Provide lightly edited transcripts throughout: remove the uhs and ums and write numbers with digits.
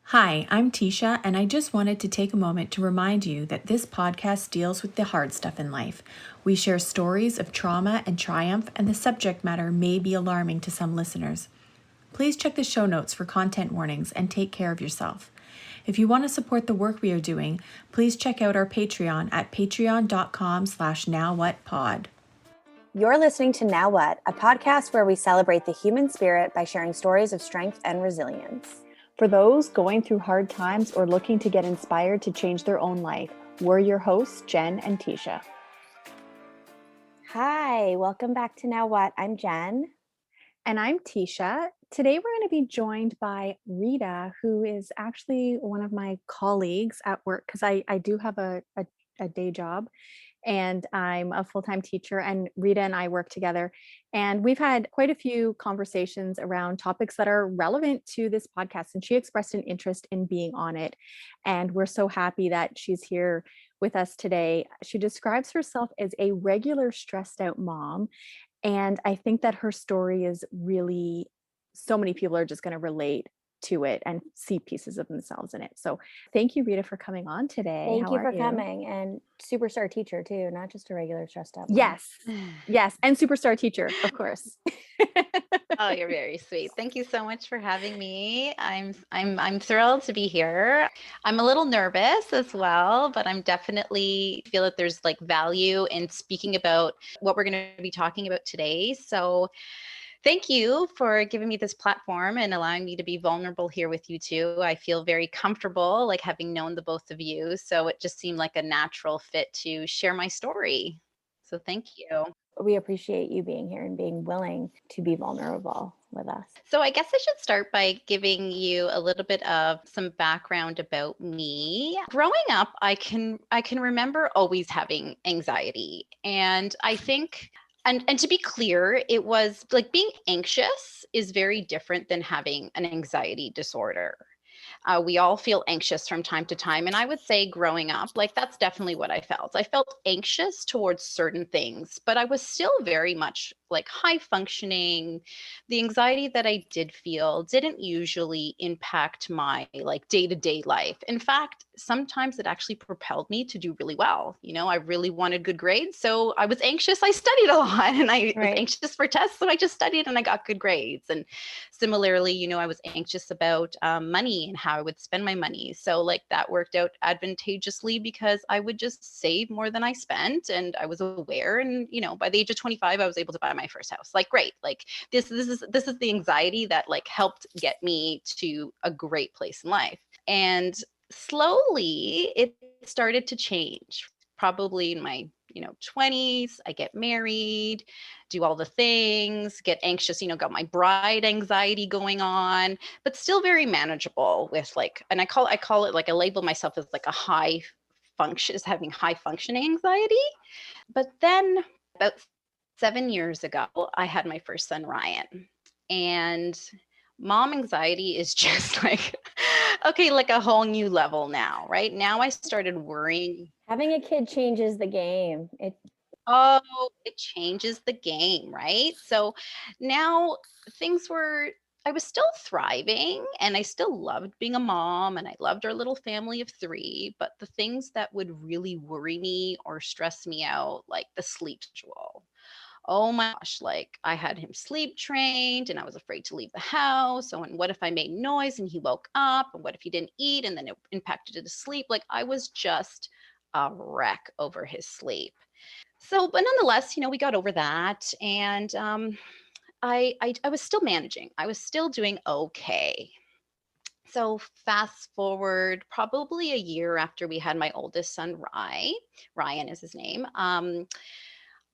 Hi, I'm Tisha, and I just wanted to take a moment to remind you that this podcast deals with the hard stuff in life. We share stories of trauma and triumph, and the subject matter may be alarming to some listeners. Please check the show notes for content warnings and take care of yourself. If you want to support the work we are doing, please check out our Patreon at patreon.com/nowwhatpod. You're listening to Now What, a podcast where we celebrate the human spirit by sharing stories of strength and resilience. For those going through hard times or looking to get inspired to change their own life, we're your hosts, Jen and Tisha. Hi, welcome back to Now What. I'm Jen. And I'm Tisha. Today we're going to be joined by Rita, who is actually one of my colleagues at work, because I do have a day job. And I'm a full-time teacher, and Rita and I work together. And we've had quite a few conversations around topics that are relevant to this podcast. And she expressed an interest in being on it. And we're so happy that she's here with us today. She describes herself as a regular stressed out mom. And I think that her story is really, so many people are just going to relate to it and see pieces of themselves in it. So thank you, Rita, for coming on today. Thank you for coming. And superstar teacher too, not just a regular stressed out mom. Yes. And superstar teacher, of course. Oh, you're very sweet. Thank you so much for having me. I'm thrilled to be here. I'm a little nervous as well, but I'm definitely feel that there's like value in speaking about what we're going to be talking about today. So thank you for giving me this platform and allowing me to be vulnerable here with you too. I feel very comfortable, like having known the both of you. So it just seemed like a natural fit to share my story. So thank you. We appreciate you being here and being willing to be vulnerable with us. So I guess I should start by giving you a little bit of some background about me. Growing up, I can remember always having anxiety. And I think and to be clear, it was like being anxious is very different than having an anxiety disorder. We all feel anxious from time to time. And I would say growing up, like that's definitely what I felt. I felt anxious towards certain things, but I was still very much like high functioning. The anxiety that I did feel didn't usually impact my like day-to-day life. In fact, sometimes it actually propelled me to do really well. You know, I really wanted good grades. So I was anxious. I studied a lot and I was anxious for tests. So I just studied and I got good grades. And similarly, you know, I was anxious about money and how I would spend my money. So like that worked out advantageously because I would just save more than I spent and I was aware. And, you know, by the age of 25, I was able to buy my first house. Like, great. Like this is the anxiety that like helped get me to a great place in life. And slowly it started to change. Probably in my 20s, I get married, do all the things, get anxious, got my bride anxiety going on, but still very manageable with like, and I call it like, I label myself as like having high functioning anxiety. But then about 7 years ago, I had my first son, Ryan, and mom anxiety is just like, okay, like a whole new level now, right? Now I started worrying. Having a kid changes the game. It changes the game, right? So now I was still thriving and I still loved being a mom and I loved our little family of 3, but the things that would really worry me or stress me out, like the sleep schedule. Oh my gosh, like I had him sleep trained and I was afraid to leave the house. So, and what if I made noise and he woke up? And what if he didn't eat and then it impacted his sleep? Like I was just a wreck over his sleep. So, but nonetheless, we got over that. And I was still managing. I was still doing okay. So fast forward probably a year after we had my oldest son, Ryan is his name.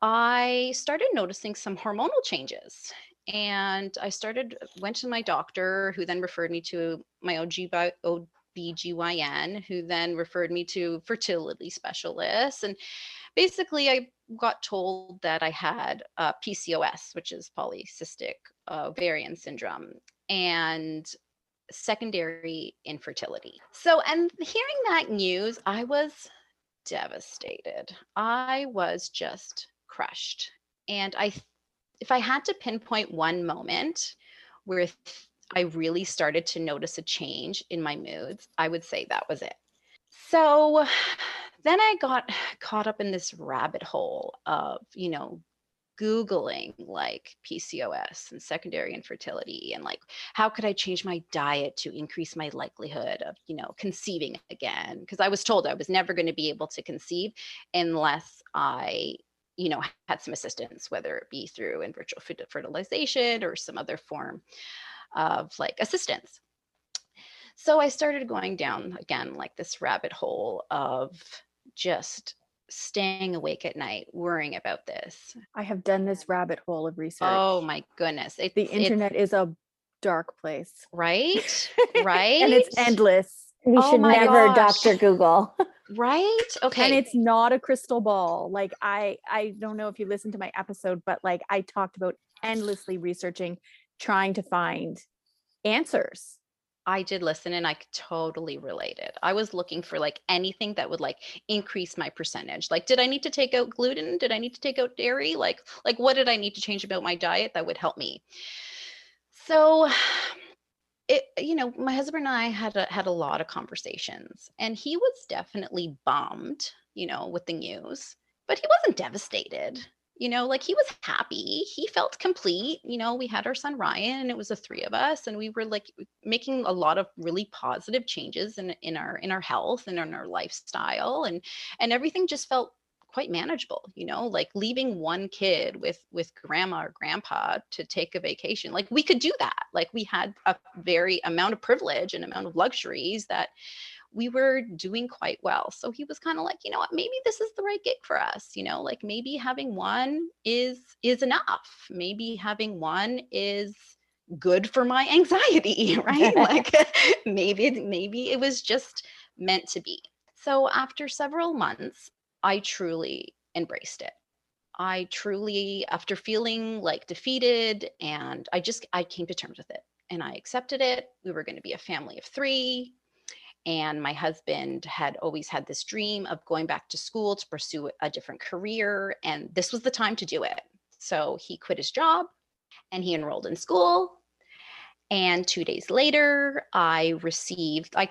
I started noticing some hormonal changes and went to my doctor who then referred me to my OBGYN who then referred me to fertility specialists. And basically I got told that I had PCOS, which is polycystic ovarian syndrome, and secondary infertility. So, and hearing that news, I was devastated. I was just crushed. And if I had to pinpoint one moment where I really started to notice a change in my moods. I would say that was it. So then I got caught up in this rabbit hole of, Googling like PCOS and secondary infertility and like how could I change my diet to increase my likelihood of, conceiving again? Because I was told I was never going to be able to conceive unless I, had some assistance, whether it be through in vitro fertilization or some other form of like assistance. So I started going down again, like this rabbit hole of just staying awake at night, worrying about this. I have done this rabbit hole of research. Oh my goodness. The internet is a dark place. Right? Right? And it's endless. We Oh should my never gosh. Dr. Google. Right? Okay. And it's not a crystal ball. Like I don't know if you listened to my episode, but like I talked about endlessly researching, trying to find answers. I did listen and I could totally relate it. I was looking for like anything that would like increase my percentage. Like, did I need to take out gluten? Did I need to take out dairy? Like what did I need to change about my diet that would help me? So my husband and I had a lot of conversations, and he was definitely bummed, with the news, but he wasn't devastated. Like he was happy. He felt complete. We had our son Ryan, and it was the three of us, and we were like making a lot of really positive changes in our health and in our lifestyle, and everything just felt quite manageable, like leaving one kid with grandma or grandpa to take a vacation. Like we could do that. Like we had a very amount of privilege and amount of luxuries that we were doing quite well. So he was kind of like, you know what, maybe this is the right gig for us. Like maybe having one is enough. Maybe having one is good for my anxiety, right? Like maybe it was just meant to be. So after several months, I truly embraced it. I truly, after feeling like defeated, and I came to terms with it and I accepted it. We were going to be a family of 3. And my husband had always had this dream of going back to school to pursue a different career. And this was the time to do it. So he quit his job and he enrolled in school. And 2 days later, I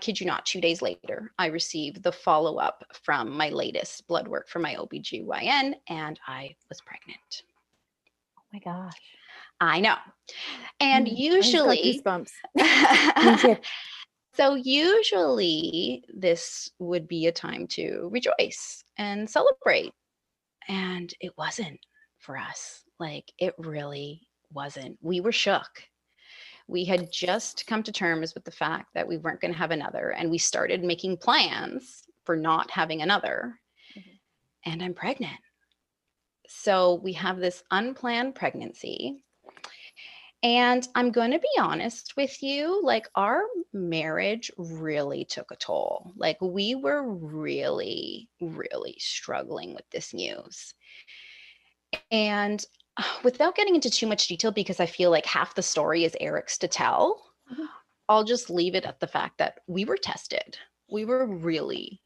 kid you not, 2 days later, I received the follow-up from my latest blood work from my OBGYN, and I was pregnant. Oh my gosh. I know. And usually, so usually this would be a time to rejoice and celebrate. And it wasn't for us. Like it really wasn't. We were shook. We had just come to terms with the fact that we weren't going to have another, and we started making plans for not having another. Mm-hmm. And I'm pregnant. So we have this unplanned pregnancy. And I'm going to be honest with you, like our marriage really took a toll. Like we were really, really struggling with this news. And without getting into too much detail, because I feel like half the story is Eric's to tell, mm-hmm. I'll just leave it at the fact that we were tested. We were really,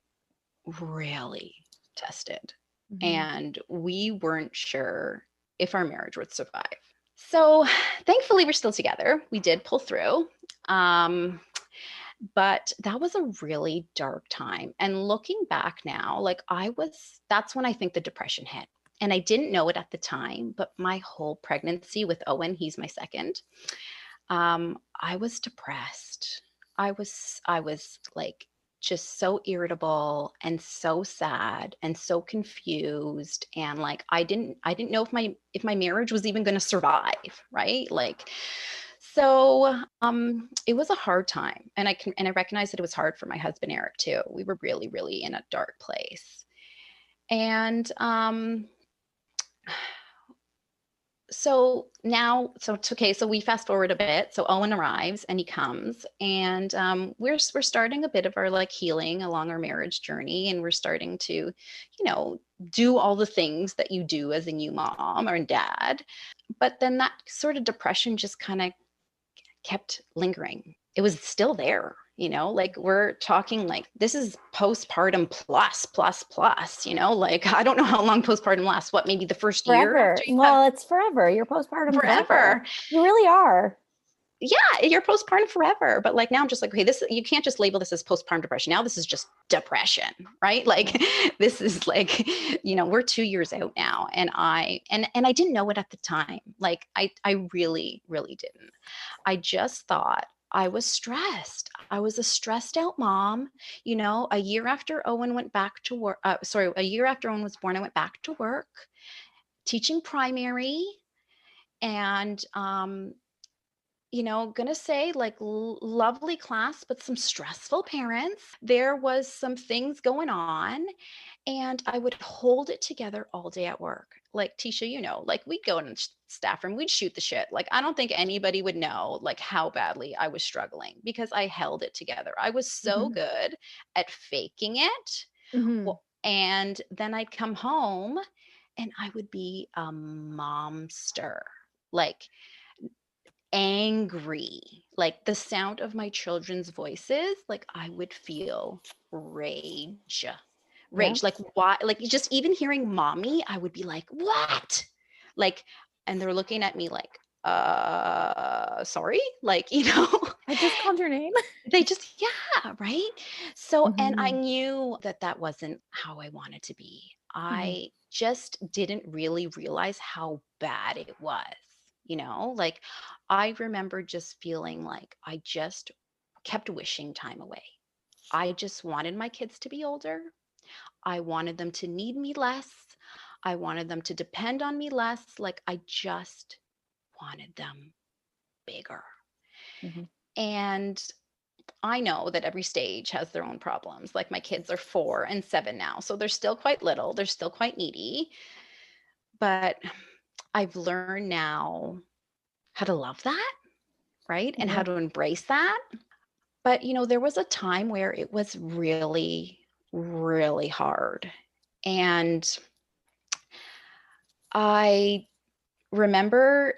really tested. Mm-hmm. And we weren't sure if our marriage would survive. So thankfully, we're still together. We did pull through. But that was a really dark time. And looking back now, like that's when I think the depression hit. And I didn't know it at the time, but my whole pregnancy with Owen, he's my second, I was depressed. I was like just so irritable and so sad and so confused. And like, I didn't know if my marriage was even going to survive. Right. Like, so it was a hard time. And I recognize that it was hard for my husband, Eric, too. We were really, really in a dark place. And, so it's okay. So we fast forward a bit. So Owen arrives and he comes, and we're starting a bit of our like healing along our marriage journey, and we're starting to, do all the things that you do as a new mom or dad. But then that sort of depression just kind of kept lingering. It was still there. Like we're talking like this is postpartum plus, like I don't know how long postpartum lasts. What, maybe the first forever. year? Well, it's forever. You're postpartum forever. You really are. yeah, you're postpartum forever. But like now I'm just like, okay, this, you can't just label this as postpartum depression. Now this is just depression, right? Like this is like, we're 2 years out now. And I didn't know it at the time. Like I really, really didn't. I just thought I was stressed. I was a stressed out mom. A year after Owen went back to work, a year after Owen was born, I went back to work teaching primary. And gonna say like lovely class, but some stressful parents. There was some things going on, and I would hold it together all day at work. Like Tisha, like we'd go in the staff room, we'd shoot the shit. Like I don't think anybody would know like how badly I was struggling because I held it together. I was so good at faking it. Well, and then I'd come home and I would be a momster. Like angry, like the sound of my children's voices, like I would feel rage. Like why, like just even hearing mommy, I would be like, what? Like, and they're looking at me like, sorry, like, I just called your name. they just, yeah, right. So, and I knew that that wasn't how I wanted to be. I just didn't really realize how bad it was, like I remember just feeling like I just kept wishing time away. I just wanted my kids to be older. I wanted them to need me less. I wanted them to depend on me less. Like I just wanted them bigger. And I know that every stage has their own problems. Like my kids are 4 and 7 now. So they're still quite little. They're still quite needy. But I've learned now how to love that, right? And how to embrace that. But, there was a time where it was really, really hard. And I remember,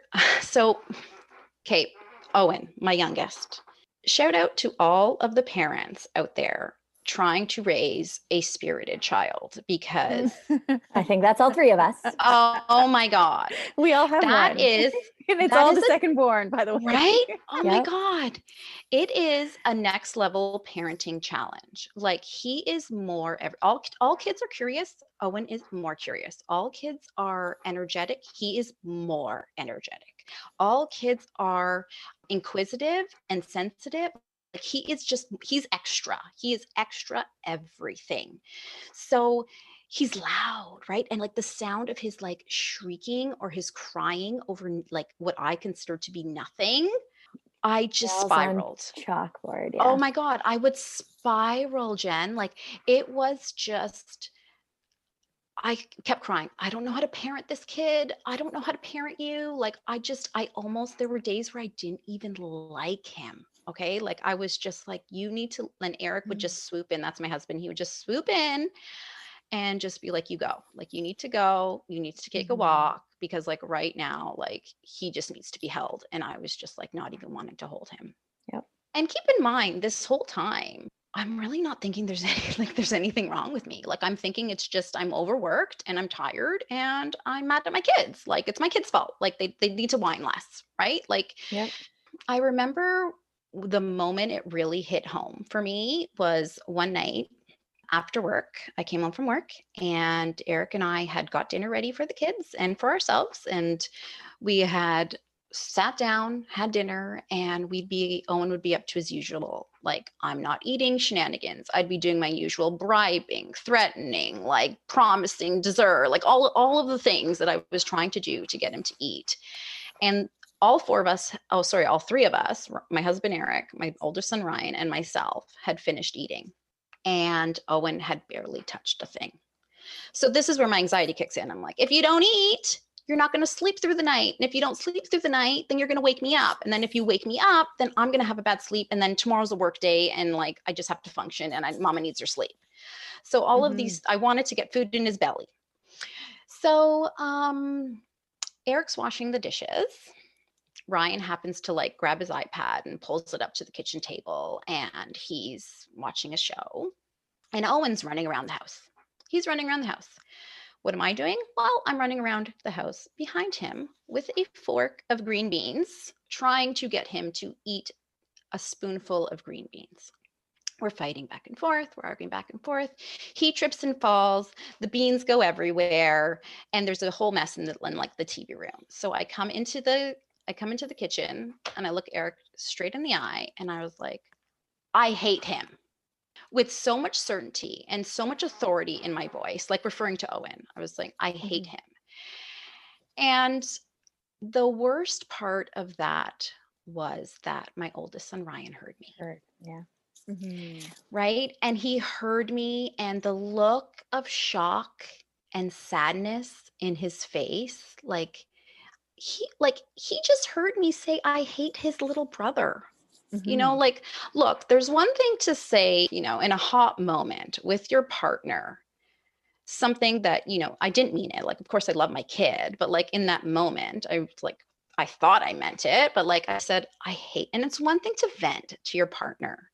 okay, Owen, my youngest. Shout out to all of the parents out there trying to raise a spirited child because I think that's all 3 of us. oh my God. We all have That one. is, and it's that all is the second born, by the way. right? Oh my God. It is a next level parenting challenge. Like he is more, all kids are curious. Owen is more curious. All kids are energetic. He is more energetic. All kids are inquisitive and sensitive. Like he's extra. He is extra everything. So he's loud, right? And like the sound of his like shrieking or his crying over like what I consider to be nothing, I just spiraled. Chalkboard. Oh my God, I would spiral, Jen. Like it was just, I kept crying. I don't know how to parent this kid. I don't know how to parent you. Like there were days where I didn't even like him. Okay. Like I was just like, you need to, and Eric would just swoop in. That's my husband. He would just swoop in and just be like, you go, like, you need to go, you need to take a walk because like right now, like he just needs to be held. And I was just like, not even wanting to hold him. Yep. And keep in mind this whole time, I'm really not thinking there's anything wrong with me. Like I'm thinking it's just, I'm overworked and I'm tired and I'm mad at my kids. Like it's my kids' fault. Like they need to whine less. Right. Like, I remember the moment it really hit home for me was one night after work. I came home from work and Eric and I had got dinner ready for the kids and for ourselves. And we had sat down, had dinner, and Owen would be up to his usual, like, I'm not eating shenanigans. I'd be doing my usual bribing, threatening, like promising dessert, like all of the things that I was trying to do to get him to eat. And all three of us, my husband, Eric, my older son, Ryan, and myself had finished eating. And Owen had barely touched a thing. So this is where my anxiety kicks in. I'm like, if you don't eat, you're not going to sleep through the night. And if you don't sleep through the night, then you're going to wake me up. And then if you wake me up, then I'm going to have a bad sleep. And then tomorrow's a work day. And like, I just have to function and mama needs her sleep. So all of these, I wanted to get food in his belly. So Eric's washing the dishes. Ryan happens to like grab his iPad and pulls it up to the kitchen table and he's watching a show. And Owen's running around the house. He's running around the house. What am I doing? Well, I'm running around the house behind him with a fork of green beans, trying to get him to eat a spoonful of green beans. We're fighting back and forth. We're arguing back and forth. He trips and falls. The beans go everywhere, and there's a whole mess in like the TV room. So I come into the kitchen and I look Eric straight in the eye, and I was like, I hate him, with so much certainty and so much authority in my voice, like referring to Owen. I was like, I hate him. And the worst part of that was that my oldest son, Ryan, heard me. Yeah. Right. And he heard me, and the look of shock and sadness in his face, he just heard me say, I hate his little brother. You know, like, look, there's one thing to say, you know, in a hot moment with your partner, something that, you know, I didn't mean it. Like, of course I love my kid, but like in that moment, I thought I meant it, but like I said, I hate, and it's one thing to vent to your partner,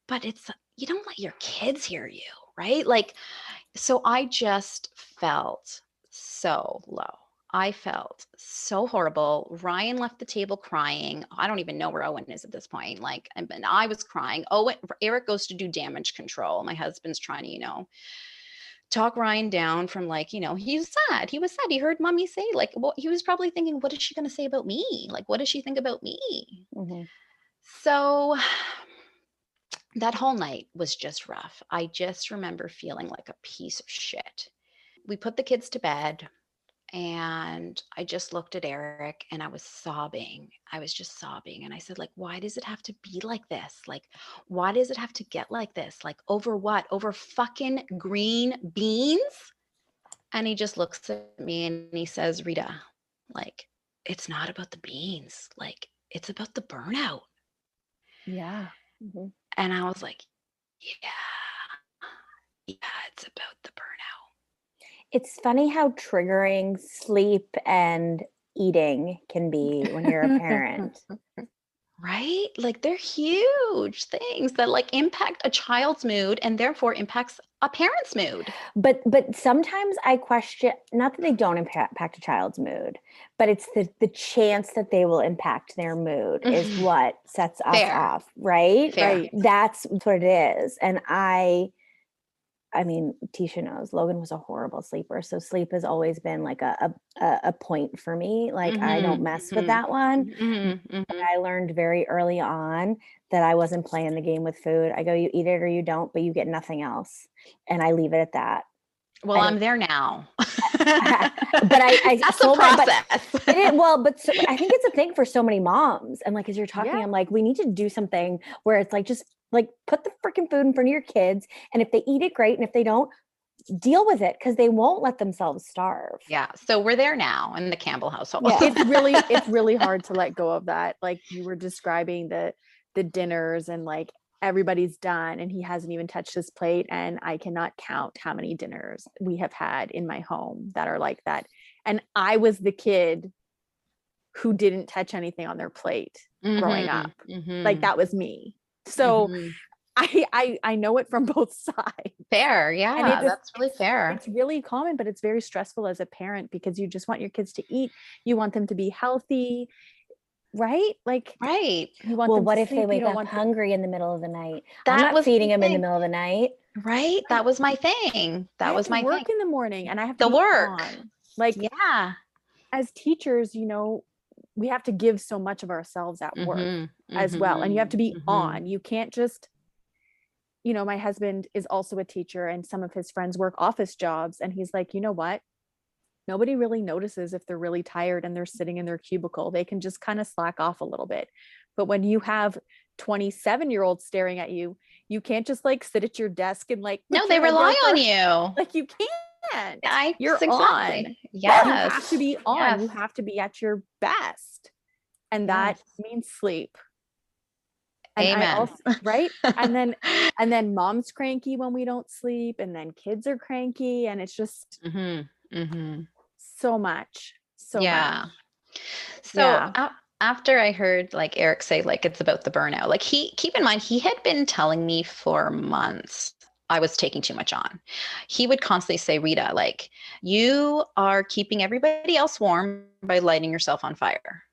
but you don't let your kids hear you, right? Like, so I just felt so low. I felt so horrible. Ryan left the table crying. I don't even know where Owen is at this point. Like, and I was crying. Eric goes to do damage control. My husband's trying to, you know, talk Ryan down from, like, you know, he was sad. He heard mommy say, like, well, he was probably thinking, what is she going to say about me? Like, what does she think about me? So that whole night was just rough. I just remember feeling like a piece of shit. We put the kids to bed, and I just looked at Eric, and I was sobbing. I was just sobbing. And I said, like, why does it have to be like this? Like, why does it have to get like this? Like, over what? Over fucking green beans? And he just looks at me and he says, Rita, like, it's not about the beans. Like, it's about the burnout. Yeah. And I was like, yeah, it's about the burnout. It's funny how triggering sleep and eating can be when you're a parent. Right? Like, they're huge things that like impact a child's mood and therefore impacts a parent's mood. But sometimes I question, not that they don't impact a child's mood, but it's the chance that they will impact their mood is what sets us off, right? Fair. Right. That's what it is. And I mean, Tisha knows Logan was a horrible sleeper. So sleep has always been like a point for me. Like, I don't mess with that one. But I learned very early on that I wasn't playing the game with food. I go, you eat it or you don't, but you get nothing else. And I leave it at that. Well, I'm there now. But I that's a process. I think it's a thing for so many moms. And like, as you're talking, I'm like, we need to do something where it's like, just like put the freaking food in front of your kids. And if they eat it, great. And if they don't, deal with it, because they won't let themselves starve. Yeah. So we're there now in the Campbell household. Yeah. It's really hard to let go of that. Like you were describing the dinners, and like everybody's done and he hasn't even touched his plate. And I cannot count how many dinners we have had in my home that are like that. And I was the kid who didn't touch anything on their plate growing up. Like that was me. So I know it from both sides. Fair. Yeah. That's really fair. It's really common, but it's very stressful as a parent because you just want your kids to eat. You want them to be healthy. Right? Like, right. You want well, them what to if sleep, they wake up hungry in the middle of the night? That I'm not feeding them in the middle of the night. Right. That was my thing. That was my work thing. in the morning, and I have to work on. Like, yeah. As teachers, you know, we have to give so much of ourselves at work as well. And you have to be on. You can't just, you know, my husband is also a teacher and some of his friends work office jobs. And he's like, you know what? Nobody really notices if they're really tired and they're sitting in their cubicle. They can just kind of slack off a little bit. But when you have 27-year-olds staring at you, you can't just like sit at your desk and like, no, they rely on you. Like you can't. You're exactly. On. Yes. You have to be on. Yes. You have to be at your best. And that means sleep. And amen. Right. and then mom's cranky when we don't sleep, and then kids are cranky, and it's just so much. So after I heard like Eric say, like, it's about the burnout, like keep in mind, he had been telling me for months I was taking too much on. He would constantly say, Rita, like, you are keeping everybody else warm by lighting yourself on fire.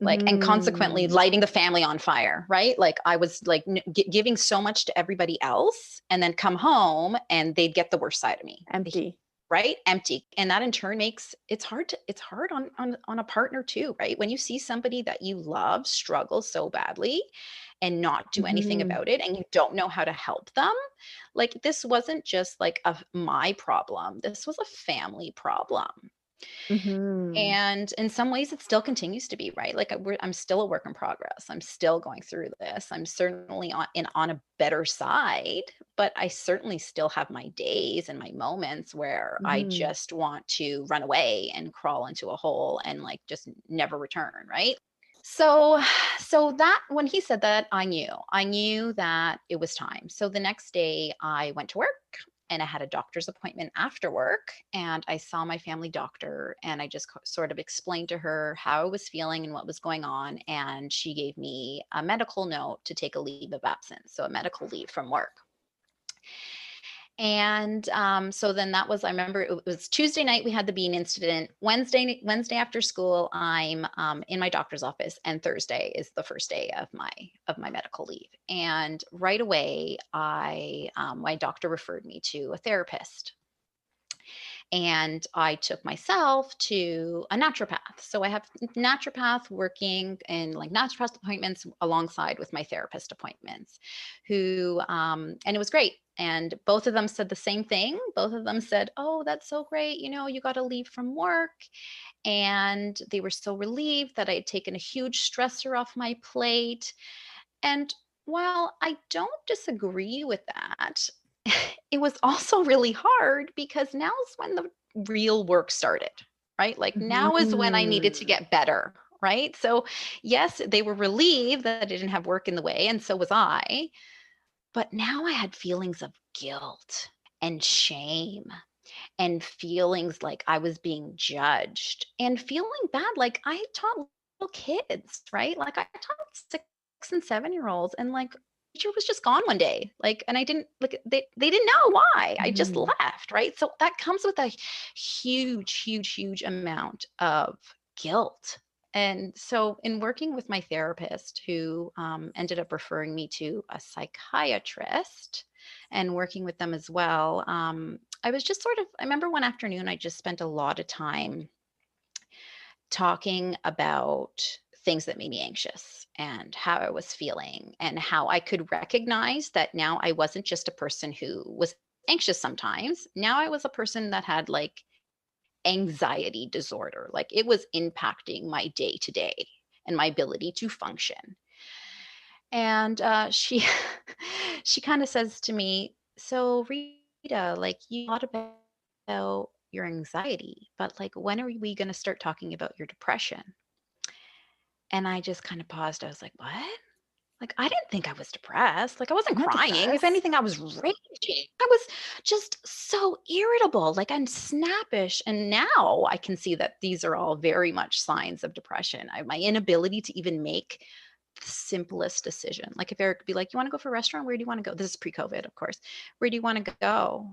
Like, and consequently lighting the family on fire, right? Like I was like giving so much to everybody else and then come home and they'd get the worst side of me. Empty. Right? Empty. And that in turn makes it's hard on a partner too, right? When you see somebody that you love struggle so badly and not do anything about it and you don't know how to help them. Like this wasn't just like my problem. This was a family problem. And in some ways, it still continues to be, right? Like I'm still a work in progress. I'm still going through this. I'm certainly on a better side, but I certainly still have my days and my moments where I just want to run away and crawl into a hole and like just never return, right? So that when he said that, I knew that it was time. So the next day I went to work and I had a doctor's appointment after work and I saw my family doctor and I just sort of explained to her how I was feeling and what was going on. And she gave me a medical note to take a leave of absence. So a medical leave from work. And so then that was, I remember it was Tuesday night, we had the bean incident. Wednesday after school, I'm in my doctor's office, and Thursday is the first day of my medical leave. And right away, my doctor referred me to a therapist. And I took myself to a naturopath. So I have naturopath working in like naturopath appointments alongside with my therapist appointments who, and it was great. And both of them said the same thing. Both of them said, oh, that's so great. You know, you got to leave from work. And they were so relieved that I had taken a huge stressor off my plate. And while I don't disagree with that, it was also really hard because now is when the real work started, right? Like now is when I needed to get better, right? So yes, they were relieved that I didn't have work in the way, and so was I. But now I had feelings of guilt and shame and feelings like I was being judged and feeling bad. Like I taught little kids, right? Like I taught 6 and 7-year-olds, and like teacher was just gone one day. Like, and I didn't like they didn't know why. I just left, right? So that comes with a huge amount of guilt. And so, in working with my therapist, who ended up referring me to a psychiatrist and working with them as well, I was just sort of, I remember one afternoon, I just spent a lot of time talking about things that made me anxious and how I was feeling and how I could recognize that now I wasn't just a person who was anxious sometimes. Now I was a person that had like anxiety disorder. Like it was impacting my day to day and my ability to function. And she she kind of says to me, so Rita, like you thought about your anxiety, but like when are we going to start talking about your depression? And I just kind of paused. I was like, what? Like, I didn't think I was depressed. Like, I wasn't Not crying. If depressed. anything, I was raging. I was just so irritable. Like, I'm snappish. And now I can see that these are all very much signs of depression. My inability to even make the simplest decision. Like, if Eric could be like, you want to go for a restaurant? Where do you want to go? This is pre-COVID, of course. Where do you want to go?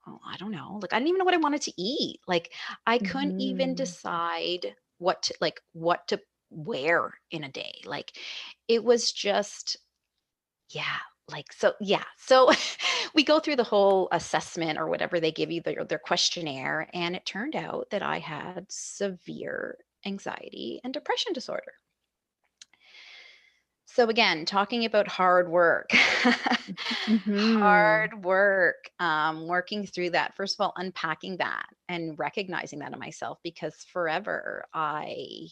Oh, I don't know. Like, I didn't even know what I wanted to eat. Like, I couldn't even decide what to wear in a day. Like, it was just, yeah, like, so, yeah. So we go through the whole assessment or whatever they give you, their questionnaire. And it turned out that I had severe anxiety and depression disorder. So again, talking about hard work, hard work, working through that. First of all, unpacking that and recognizing that in myself, because forever I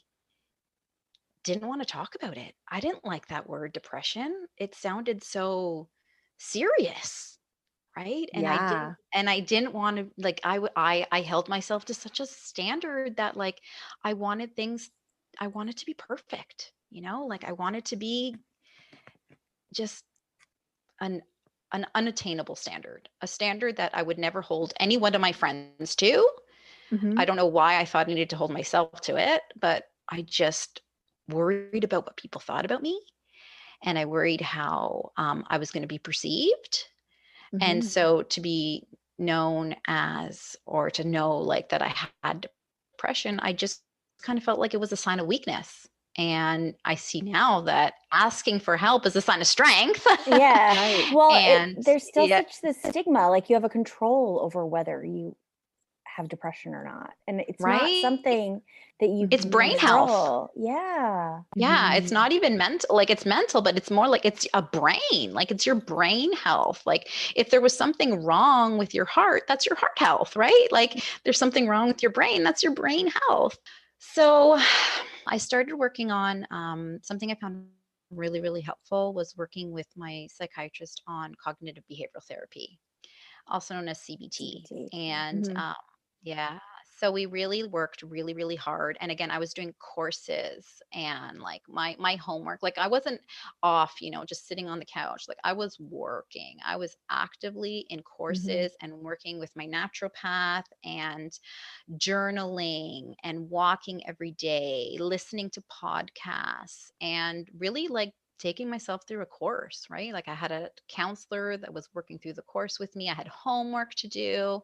didn't want to talk about it. I didn't like that word depression. It sounded so serious, right? Yeah. And I didn't want to, like, I held myself to such a standard that like I wanted to be perfect, like I wanted to be just an unattainable standard, a standard that I would never hold any one of my friends to. I don't know why I thought I needed to hold myself to it, but I just worried about what people thought about me. And I worried how I was going to be perceived. And Mhm. so to be known as, or to know like that I had depression, I just kind of felt like it was a sign of weakness. And I see now that asking for help is a sign of strength. Yeah. Right. Well, And there's still yeah, such this stigma, like you have a control over whether you have depression or not. And it's not right? something that you It's can brain Mhm. health. control. Yeah. Yeah, it's Mhm. not even mental, like it's mental, but it's more like it's a brain, like it's your brain health. Like if there was something wrong with your heart, that's your heart health, right? Like there's something wrong with your brain, that's your brain health. So I started working on something I found really, really helpful was working with my psychiatrist on cognitive behavioral therapy, also known as CBT. CBT. And Mhm. yeah, so we really worked really, really hard. And again, I was doing courses and like my homework. Like I wasn't off, just sitting on the couch. Like I was working. I was actively in Mhm. courses and working with my naturopath and journaling and walking every day, listening to podcasts, and really like taking myself through a course, right? Like I had a counselor that was working through the course with me. I had homework to do,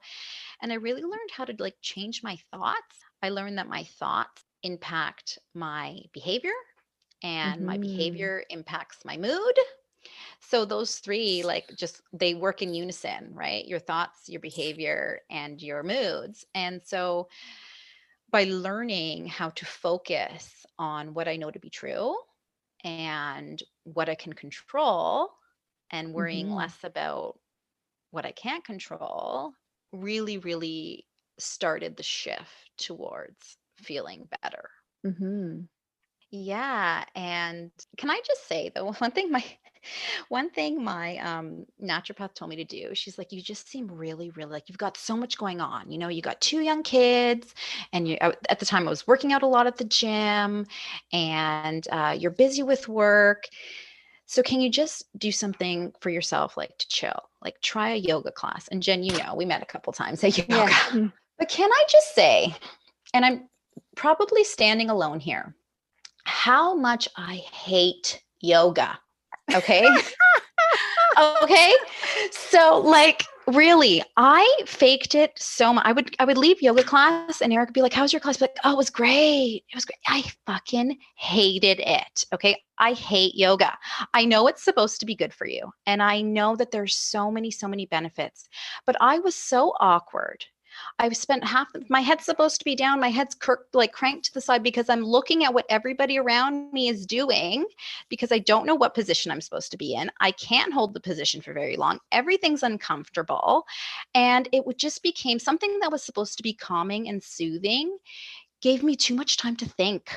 and I really learned how to like change my thoughts. I learned that my thoughts impact my behavior and my Mhm. behavior impacts my mood. So those three, like, just they work in unison, right? Your thoughts, your behavior, and your moods. And so by learning how to focus on what I know to be true and what I can control, and worrying Mhm. less about what I can't control, really, really started the shift towards feeling better. Mhm. Yeah, and can I just say though, one thing my naturopath told me to do, she's like, you just seem really, really like you've got so much going on. You got two young kids, and at the time I was working out a lot at the gym, and you're busy with work. So can you just do something for yourself, like to chill, like try a yoga class? And Jen, we met a couple times at yoga. Yeah. Mm. But can I just say, and I'm probably standing alone here, how much I hate yoga. Okay. Okay. So like really, I faked it so much. I would leave yoga class and Eric would be like, how's your class? Be like, oh, it was great. It was great. I fucking hated it. Okay. I hate yoga. I know it's supposed to be good for you. And I know that there's so many, so many benefits, but I was so awkward. I've spent half of my head's supposed to be down. My head's like cranked to the side because I'm looking at what everybody around me is doing, because I don't know what position I'm supposed to be in. I can't hold the position for very long. Everything's uncomfortable. And it would just became something that was supposed to be calming and soothing, gave me too much time to think.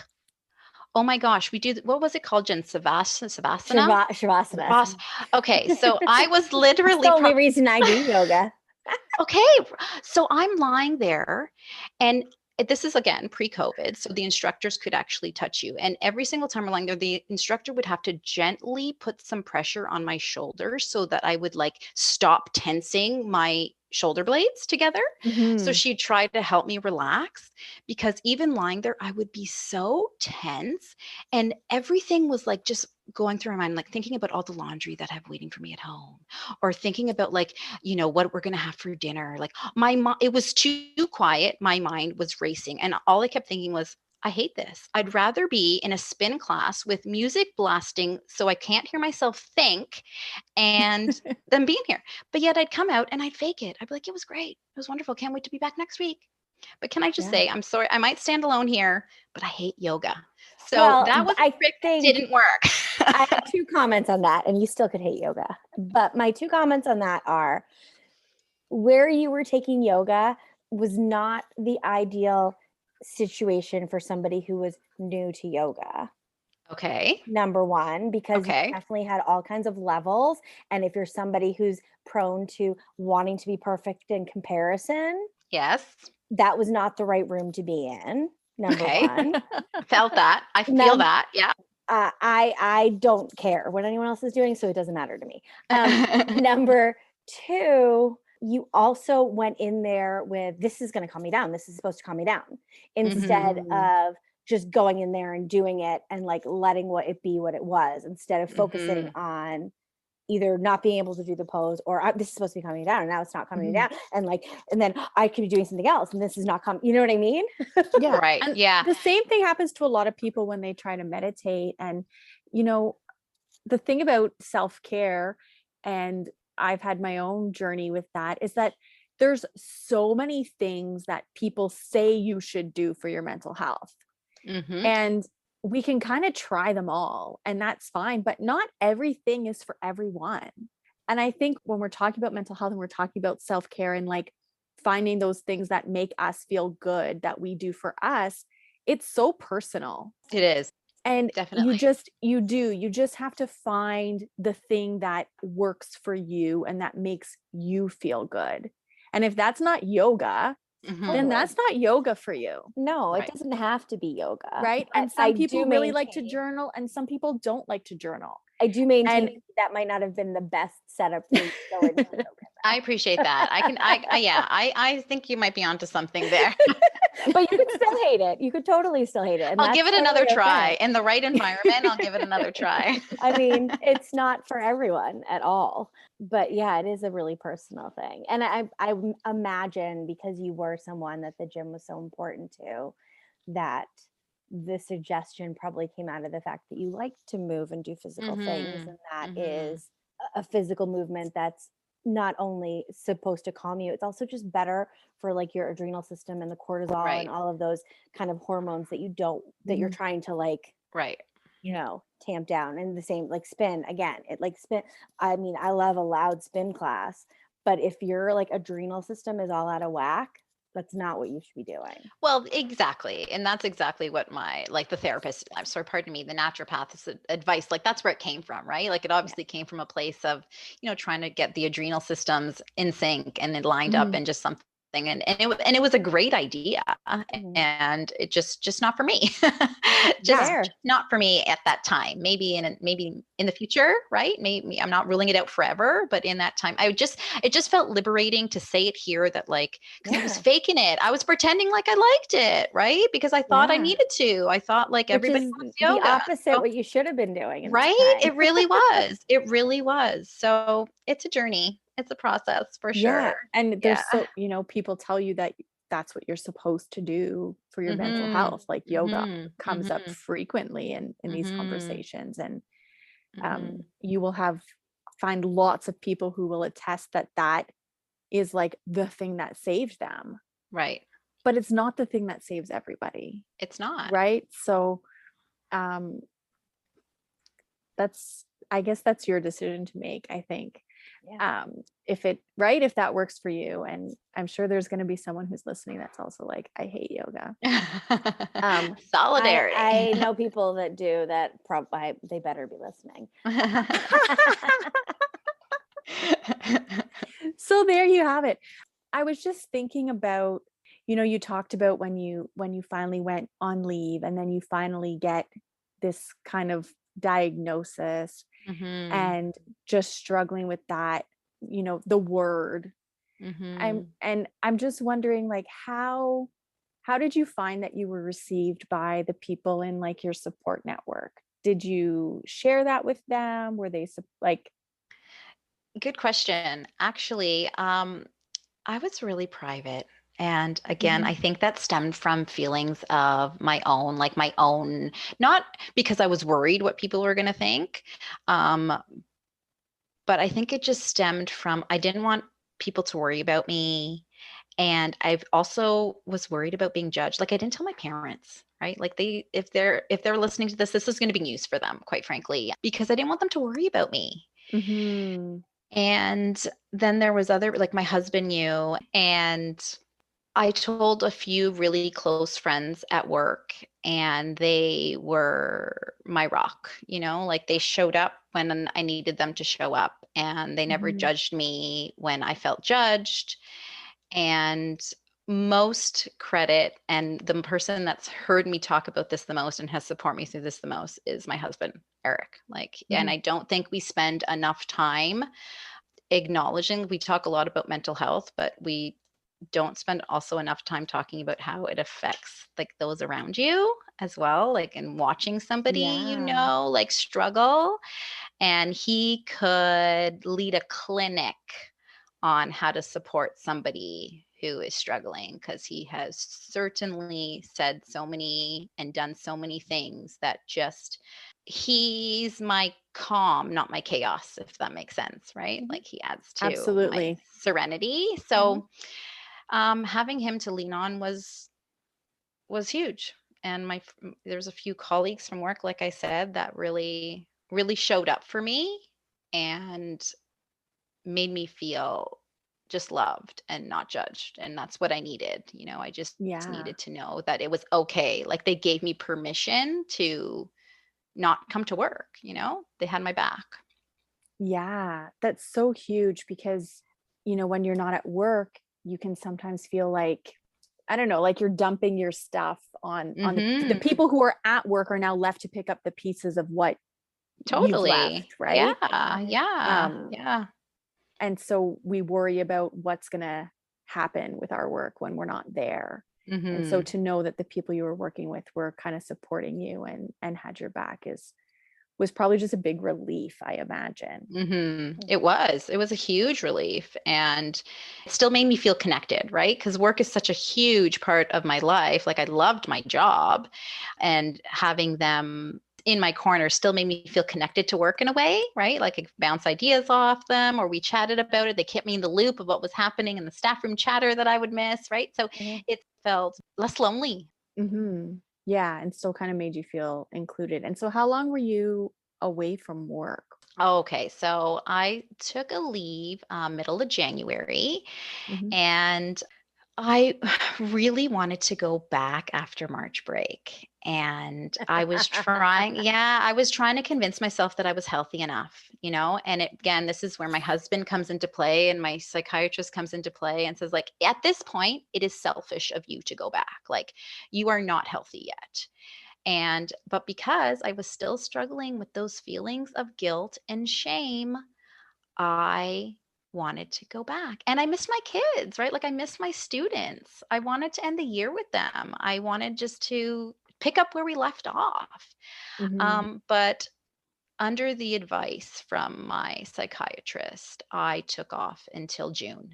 Oh my gosh, what was it called, Jen? Savasana? Shavasana. Okay, so I was That's the literally only reason I do yoga. okay. So I'm lying there, and this is again pre-COVID. So the instructors could actually touch you. And every single time we're lying there, the instructor would have to gently put some pressure on my shoulders so that I would like stop tensing my shoulder blades together. So Mhm. she tried to help me relax, because even lying there, I would be so tense, and everything was like just going through my mind, like thinking about all the laundry that I have waiting for me at home, or thinking about like, what we're going to have for dinner. Like it was too quiet. My mind was racing. And all I kept thinking was, I hate this. I'd rather be in a spin class with music blasting so I can't hear myself think, and than being here. But yet I'd come out and I'd fake it. I'd be like, it was great. It was wonderful. Can't wait to be back next week. But can I just Yeah. say, I'm sorry, I might stand alone here, but I hate yoga. So Well, that was a I trick that think didn't work. I have two comments on that, and you still could hate yoga. But my two comments on that are, where you were taking yoga was not the ideal situation for somebody who was new to yoga. Okay. Number one, because you Okay. definitely had all kinds of levels. And if you're somebody who's prone to wanting to be perfect in comparison, Yes. that was not the right room to be in. Number Okay. one. Felt that. I feel Num- that. Yeah. I don't care what anyone else is doing, so it doesn't matter to me. Number two, you also went in there with, this is going to calm me down. This is supposed to calm me down, instead Mhm. of just going in there and doing it and like letting it be what it was, instead of focusing Mhm. on either not being able to do the pose, or this is supposed to be coming down and now it's not coming down. And then I could be doing something else and this is not coming. You know what I mean? Yeah. Right. And Yeah. the same thing happens to a lot of people when they try to meditate. And, the thing about self-care, and I've had my own journey with that, is that there's so many things that people say you should do for your mental health. And we can kind of try them all, and that's fine, but not everything is for everyone. And I think when we're talking about mental health and we're talking about self-care and like finding those things that make us feel good that we do for us, it's so personal. It is. And Definitely. you just have to find the thing that works for you and that makes you feel good. And if that's not yoga, then that's not yoga for you. No, Right. it doesn't have to be yoga. Right. But And some I people do really like to maintain- journal and some people don't like to journal. I do maintain And- that might not have been the best setup for you to go into yoga. I appreciate that. I think you might be onto something there. But you could still hate it. You could totally still hate it. And I'll give it that's another totally try. okay. In the right environment, I'll give it another try. I mean, it's not for everyone at all. But yeah, it is a really personal thing. And I imagine, because you were someone that the gym was so important to, that the suggestion probably came out of the fact that you like to move and do physical things. And that is a physical movement that's not only supposed to calm you, it's also just better for like your adrenal system and the cortisol Right. and all of those kind of hormones that you're trying to like, Right. tamp down. And the same like spin again, I mean, I love a loud spin class, but if your like adrenal system is all out of whack, that's not what you should be doing. Well, exactly. And that's exactly what the therapist, I'm sorry, pardon me, the naturopath's advice, like that's where it came from, right? Like it obviously came from a place of, trying to get the adrenal systems in sync and it lined up and just something. And it was a great idea, and it just not for me. Just not for me at that time. Maybe in the future, right? Maybe I'm not ruling it out forever, but in that time, it just felt liberating to say it here that like, because I was faking it. I was pretending like I liked it, right? Because I thought I needed to. I thought like everybody wants yoga. The opposite what you should have been doing. Right? It really was. It really was. So it's a journey. It's a process for sure. Yeah. And there's people tell you that that's what you're supposed to do for your mental health. Like yoga comes up frequently in these conversations, and you will find lots of people who will attest that is like the thing that saved them. Right. But it's not the thing that saves everybody. It's not. Right. So I guess that's your decision to make, I think. If that works for you. And I'm sure there's going to be someone who's listening that's also like, I hate yoga. Solidarity. I know people that do that. Probably they better be listening. So there you have it. I was just thinking about, you talked about when you finally went on leave and then you finally get this kind of diagnosis and just struggling with that, the word. I'm just wondering, like, how did you find that you were received by the people in like your support network? Did you share that with them? Were they like? Good question. Actually, I was really private. And again, I think that stemmed from feelings of my own, not because I was worried what people were going to think. But I think it just stemmed from, I didn't want people to worry about me. And I've also was worried about being judged. Like I didn't tell my parents, right? Like if they're listening to this is going to be news for them, quite frankly, because I didn't want them to worry about me. And then there was like my husband knew, and I told a few really close friends at work, and they were my rock, like they showed up when I needed them to show up, and they never judged me when I felt judged. And most credit, and the person that's heard me talk about this the most and has supported me through this the most is my husband, Eric. And I don't think we spend enough time acknowledging, we talk a lot about mental health, but we don't spend also enough time talking about how it affects like those around you as well, like in watching somebody, like struggle. and he could lead a clinic on how to support somebody who is struggling, because he has certainly said so many and done so many things that just, he's my calm, not my chaos, if that makes sense, right? Mhm. Like he adds to my Absolutely. serenity. Mhm. So having him to lean on was huge. And there's a few colleagues from work, like I said, that really really showed up for me and made me feel just loved and not judged. And that's what I needed. I just Yeah. needed to know that it was okay. Like they gave me permission to not come to work. They had my back. Yeah. That's so huge because, when you're not at work, you can sometimes feel like, I don't know, like you're dumping your stuff on the Mm-hmm. people who are at work are now left to pick up the pieces of what you've Totally. left, right? Yeah. Yeah. Um, Yeah. and so we worry about what's going to happen with our work when we're not there. And so Mm-hmm. to know that the people you were working with were kind of supporting you and had your back was probably just a big relief, I imagine. Mm-hmm. It was a huge relief, and it still made me feel connected, right? Because work is such a huge part of my life. Like I loved my job, and having them in my corner still made me feel connected to work in a way, right? Like I could bounce ideas off them, or we chatted about it. They kept me in the loop of what was happening in the staff room chatter that I would miss, right? So Mhm. it felt less lonely. Mm-hmm. Yeah. And still kind of made you feel included. And so how long were you away from work? Okay, so I took a leave middle of January, Mm-hmm. and I really wanted to go back after March break. And I was trying, yeah, I was trying to convince myself that I was healthy enough, and again, this is where my husband comes into play and my psychiatrist comes into play and says, like, at this point, it is selfish of you to go back. Like, you are not healthy yet. But because I was still struggling with those feelings of guilt and shame, I wanted to go back. And I miss my kids, right? Like I miss my students. I wanted to end the year with them. I wanted just to pick up where we left off. Mm-hmm. But under the advice from my psychiatrist, I took off until June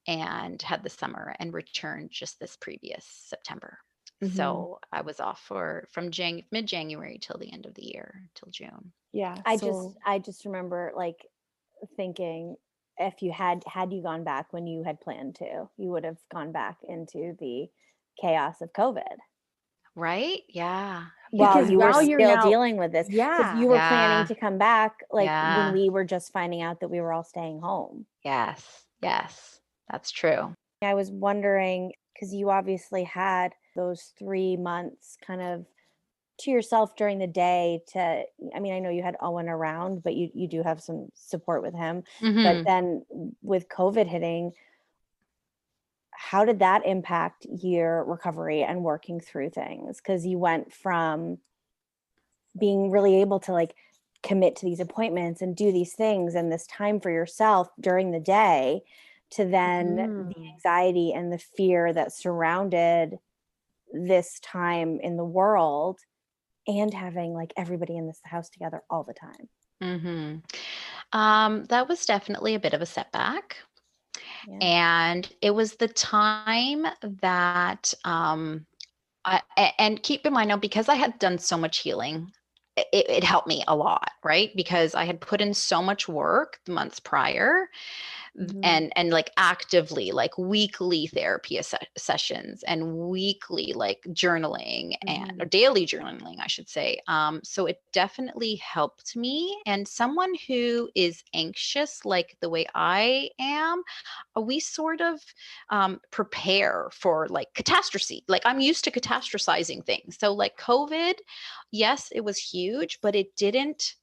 and had the summer and returned just this previous September. Mm-hmm. So I was off from mid-January till the end of the year, till June. Yeah. I So just remember like thinking, if you had you gone back when you had planned to, you would have gone back into the chaos of COVID Right? Yeah. while because Yeah. you were while you're still now, dealing with this, because yeah. you were planning Yeah. to come back like when Yeah. we were just finding out that we were all staying home. Yes. Yes. That's true. I was wondering, because you obviously had those 3 months kind of to yourself during the day to, I mean, I know you had Owen around, but you do have some support with him. But Hmm. then with COVID hitting, how did that impact your recovery and working through things? Because you went from being really able to like commit to these appointments and do these things and this time for yourself during the day to then the Mhm. anxiety and the fear that surrounded this time in the world and having like everybody in this house together all the time. Hmm. That was definitely a bit of a setback. Yeah. And it was the time that, and keep in mind now, because I had done so much healing, it helped me a lot, right? Because I had put in so much work the months prior, Mhm. and like actively, like weekly therapy sessions and weekly like journaling and or Mhm. daily journaling, I should say. So it definitely helped me. And someone who is anxious like the way I am, we sort of prepare for like catastrophe. Like I'm used to catastrophizing things. So like COVID, yes, it was huge, but it didn't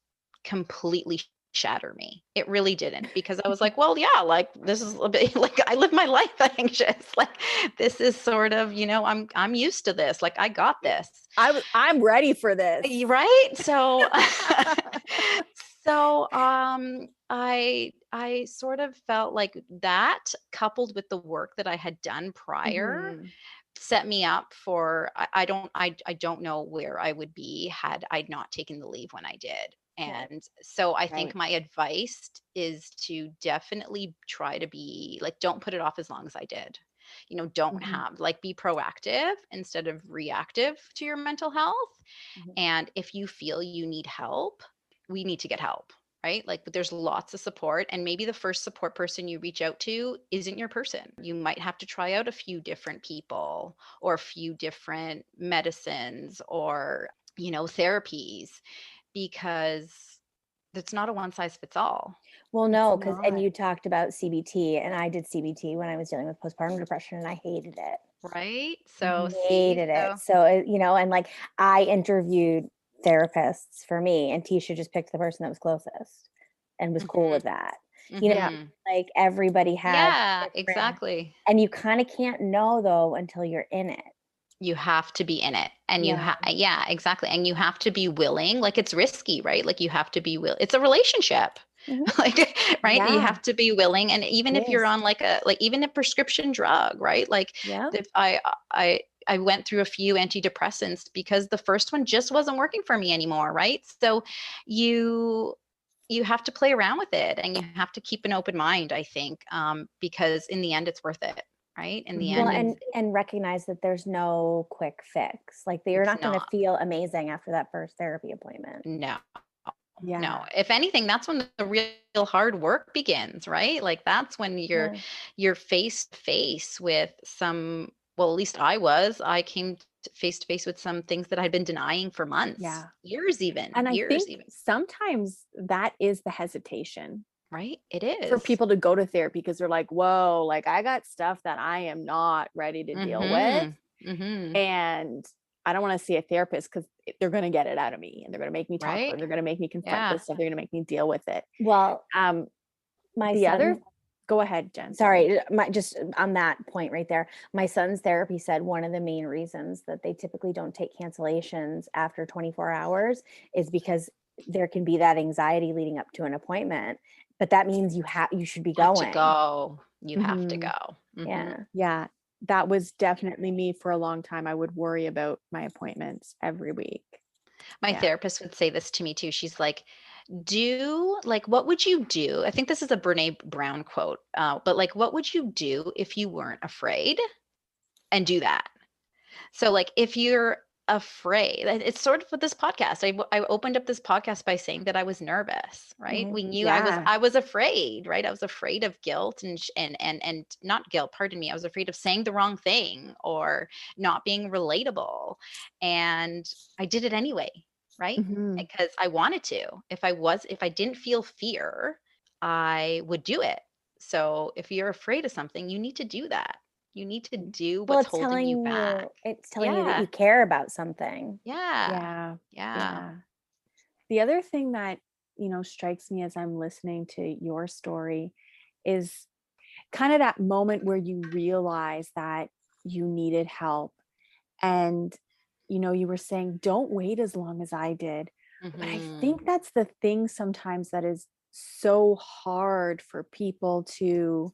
completely shatter me. It really didn't, because I was like, well, yeah, like this is a bit like I live my life anxious. Like this is sort of, I'm used to this. Like I got this. I'm ready for this. Right? So I sort of felt like that, coupled with the work that I had done prior, Mhm. set me up for, I don't know where I would be had I not taken the leave when I did. And so I think Right. my advice is to definitely try to be like, don't put it off as long as I did. Don't Mhm, have like, be proactive instead of reactive to your mental health. mhm. And if you feel you need help, we need to get help, right? Like, but there's lots of support. And maybe the first support person you reach out to isn't your person. You might have to try out a few different people or a few different medicines or, therapies, because it's not a one size fits all. Well, It's no, and not. you talked about CBT, and I did CBT when I was dealing with postpartum depression, and I hated it. Right? So Mhm. see, Hated it. so So, and like I interviewed therapists for me, and Tisha just picked the person that was closest and was cool mhm, with that. Yeah. mhm. Like everybody has Yeah, different, exactly. and you kind of can't know though until you're in it. You have to be in it, and Yeah. yeah, exactly, and you have to be willing. Like, it's risky, right? Like, you have to be it's a relationship. Mhm. Like, right? You Yeah, have to be willing, and even it if you're is. on like even a prescription drug, right? Like, Yeah. if I went through a few antidepressants because the first one just wasn't working for me anymore, right? So you you have to play around with it, and you have to keep an open mind, I think, because in the end it's worth it, right? In the Well, end, Mhm. and recognize that there's no quick fix. Like you're it's not going to not. feel amazing after that first therapy appointment. No. No. Yeah. If anything, that's when the real hard work begins, right? Like, that's when you're Yeah. you're face to face with some, well, at least I came face to face with some things that I'd been denying for months, Yeah. And I years think even, sometimes that is the hesitation right? It for is. people to go to therapy because they're like, whoa, like I got stuff that I am not ready to deal with. Mhm. Mhm. And I don't want to see a therapist because they're going to get it out of me and they're going to make me talk about Right? it. They're going to make me confront Yeah. this stuff. They're going to make me deal with it. Well, Um, my the other, son, go ahead, Jen. Sorry. sorry, just on that point right there, my son's therapy said one of the main reasons that they typically don't take cancellations after 24 hours is because there can be that anxiety leading up to an appointment, but that means you should be Have to going. go. You have to Mhm. go. Mhm. Yeah. Yeah, that was definitely me for a long time. I would worry about my appointments every week. My Yeah. therapist would say this to me too. She's like, what would you do? I think this is a Brene Brown quote, but like, what would you do if you weren't afraid? And do that. So, like, if you're afraid, it's sort of with this podcast. I opened up this podcast by saying that I was nervous, right? Mhm. We knew Yeah. I was afraid, right? I was afraid of guilt and not guilt, pardon me. I was afraid of saying the wrong thing or not being relatable. And I did it anyway, right? Mhm. Because I wanted to. If I didn't feel fear, I would do it. So if you're afraid of something, you need to do that. You need to do Well, what's holding you back. it's telling you that Yeah. you care about something. Yeah. Yeah. Yeah. Yeah. The other thing that, strikes me as I'm listening to your story is kind of that moment where you realize that you needed help. And, you were saying, don't wait as long as I did. But I Mhm. think that's the thing sometimes that is so hard for people to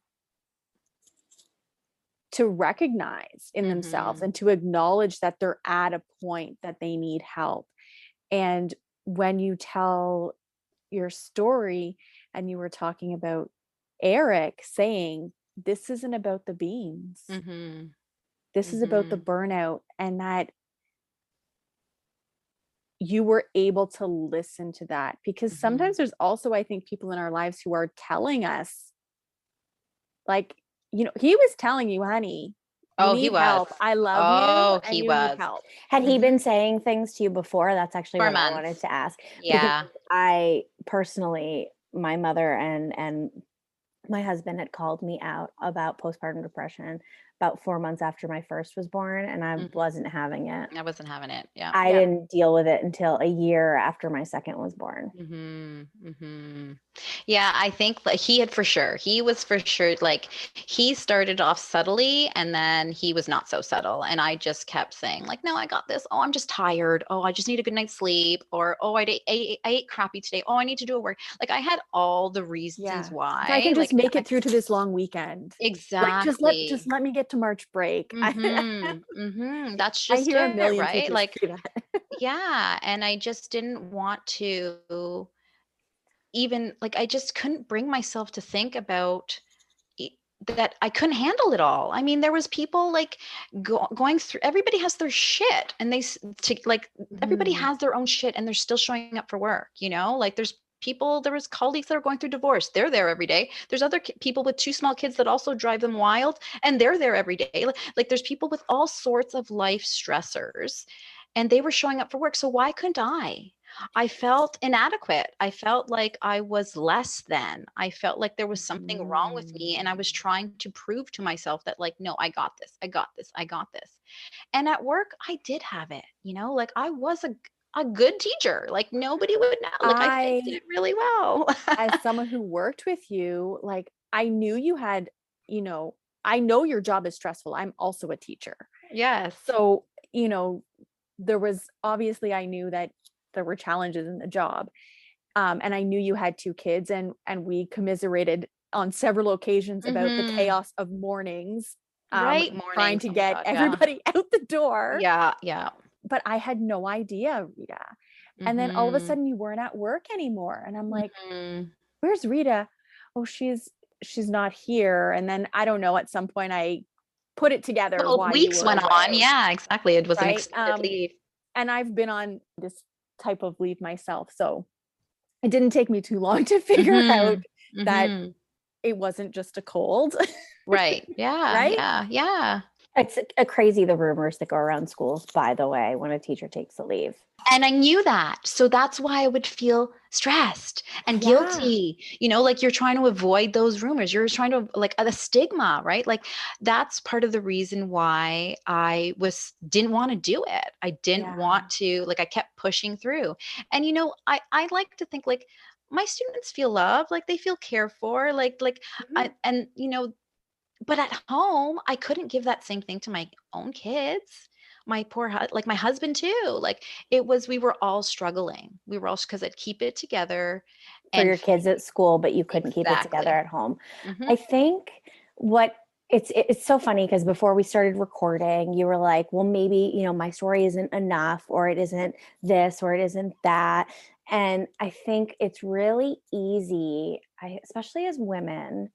recognize in themselves Mhm. and to acknowledge that they're at a point that they need help. And when you tell your story and you were talking about Eric saying, this isn't about the beans, Mhm. this is about the Mhm. burnout, and that you were able to listen to that because Mhm. sometimes there's also, I think, people in our lives who are telling us, like, he was telling you, honey, you Oh, he need was. help. I love you Oh, and he you need was. help. Had he Mhm. been saying things to you before? That's actually For what I wanted months. to ask, because Yeah. I personally, my mother and my husband had called me out about postpartum depression about 4 months after my first was born, and I Mhm. wasn't having it. I wasn't having it. Yeah. I Yeah. didn't deal with it until a year after my second was born. Mhm. Mhm. Yeah, I think like he was for sure like he started off subtly and then he was not so subtle and I just kept saying like, no, I got this. Oh, I'm just tired. Oh, I just need a good night's sleep. Or oh, I ate crappy today. Oh, I need to do a work. Like I had all the reasons Yeah. If I why. can just Like make I it through to this long weekend, like just exactly. let me get to March break. Mhm. Mhm. That's I just hear a it, million right? teachers Like say that. yeah, and I just didn't want to even like, I just couldn't bring myself to think about that I couldn't handle it all. I mean, there was people like going through, everybody has their shit and everybody has their own shit and they're still showing up for work, like there was colleagues that are going through divorce. They're there every day. There's other people with 2 small kids that also drive them wild and they're there every day. Like there's people with all sorts of life stressors and they were showing up for work. So why couldn't I? I felt inadequate. I felt like I was less than. I felt like there was something wrong with me. And I was trying to prove to myself that like, no, I got this. I got this. I got this. And at work, I did have it, like I was a good teacher. Like nobody would know. Like I think did it really well. As someone who worked with you, like I knew you had, I know your job is stressful. I'm also a teacher. Yes. So, there was obviously, I knew that there were challenges in the job. And I knew you had 2 kids and we commiserated on several occasions about the chaos of mornings, right. Trying to get everybody out the door. Yeah. Yeah. But I had no idea, Rita. And then all of a sudden you weren't at work anymore. And I'm like, where's Rita? Oh, she's not here. And then I don't know, at some point I put it together. Well, weeks went on. Yeah, exactly. It was an extended leave. And I've been on this type of leave myself. So it didn't take me too long to figure out that it wasn't just a cold. Right. Yeah. Right? Yeah. Yeah. It's crazy, the rumors that go around schools, by the way, when a teacher takes a leave. And I knew that. So that's why I would feel stressed and guilty, like you're trying to avoid those rumors. You're trying to like the stigma, right? Like that's part of the reason why I didn't want to do it. I didn't want to, like I kept pushing through. And, I like to think like my students feel loved, like they feel cared for, but at home, I couldn't give that same thing to my own kids, my poor, like my husband too. Like we were all struggling. We were all, because I'd keep it together. For your kids at school, but you couldn't keep it together at home. I think it's so funny because before we started recording, you were like, well, maybe, my story isn't enough, or it isn't this, or it isn't that. And I think it's really easy, especially as women,